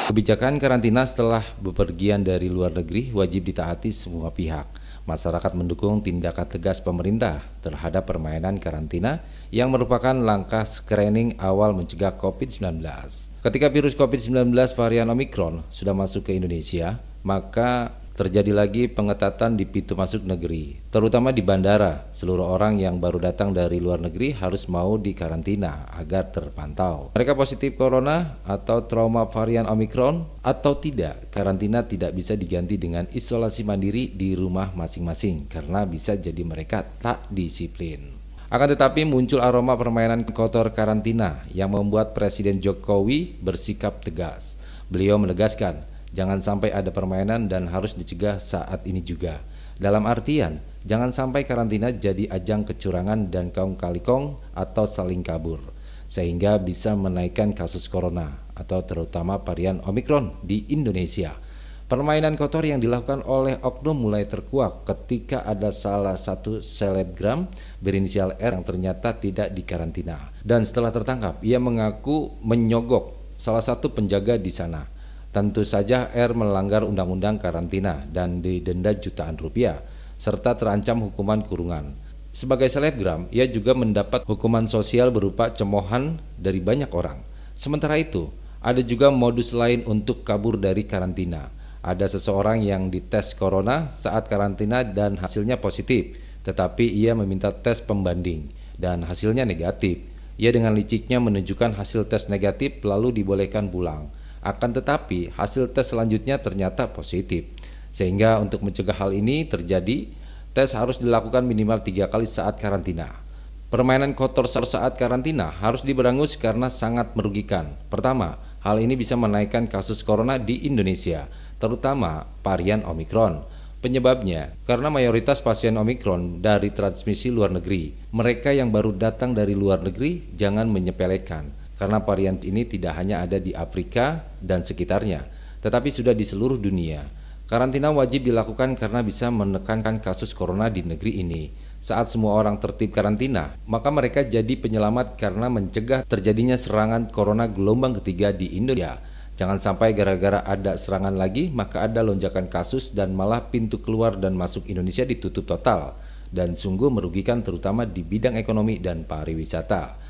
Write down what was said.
Kebijakan karantina setelah bepergian dari luar negeri wajib ditaati semua pihak. Masyarakat mendukung tindakan tegas pemerintah terhadap permainan karantina yang merupakan langkah screening awal mencegah COVID-19. Ketika virus COVID-19 varian Omikron sudah masuk ke Indonesia, maka terjadi lagi pengetatan di pintu masuk negeri, terutama di bandara. Seluruh orang yang baru datang dari luar negeri harus mau dikarantina agar terpantau. Mereka positif corona atau trauma varian Omikron atau tidak, karantina tidak bisa diganti dengan isolasi mandiri di rumah masing-masing karena bisa jadi mereka tak disiplin. Akan tetapi muncul aroma permainan kotor karantina yang membuat Presiden Jokowi bersikap tegas. Beliau menegaskan, jangan sampai ada permainan dan harus dicegah saat ini juga. Dalam artian, jangan sampai karantina jadi ajang kecurangan dan kaum kali kong atau saling kabur, sehingga bisa menaikkan kasus corona atau terutama varian Omikron di Indonesia. Permainan kotor yang dilakukan oleh oknum mulai terkuak ketika ada salah satu selebgram berinisial R yang ternyata tidak dikarantina. Dan setelah tertangkap, ia mengaku menyogok salah satu penjaga di sana. Tentu saja R melanggar undang-undang karantina dan didenda jutaan rupiah, serta terancam hukuman kurungan. Sebagai selebgram, ia juga mendapat hukuman sosial berupa cemoohan dari banyak orang. Sementara itu, ada juga modus lain untuk kabur dari karantina. Ada seseorang yang dites corona saat karantina dan hasilnya positif, tetapi ia meminta tes pembanding dan hasilnya negatif. Ia dengan liciknya menunjukkan hasil tes negatif lalu dibolehkan pulang. Akan tetapi hasil tes selanjutnya ternyata positif. Sehingga untuk mencegah hal ini terjadi, tes harus dilakukan minimal 3 kali saat karantina. Permainan kotor saat karantina harus diberangus karena sangat merugikan. Pertama, hal ini bisa menaikkan kasus corona di Indonesia, terutama varian Omikron. Penyebabnya, karena mayoritas pasien Omikron dari transmisi luar negeri. Mereka yang baru datang dari luar negeri jangan menyepelekan, karena varian ini tidak hanya ada di Afrika dan sekitarnya, tetapi sudah di seluruh dunia. Karantina wajib dilakukan karena bisa menekankan kasus corona di negeri ini. Saat semua orang tertib karantina, maka mereka jadi penyelamat karena mencegah terjadinya serangan corona gelombang ketiga di Indonesia. Jangan sampai gara-gara ada serangan lagi, maka ada lonjakan kasus dan malah pintu keluar dan masuk Indonesia ditutup total. Dan sungguh merugikan terutama di bidang ekonomi dan pariwisata.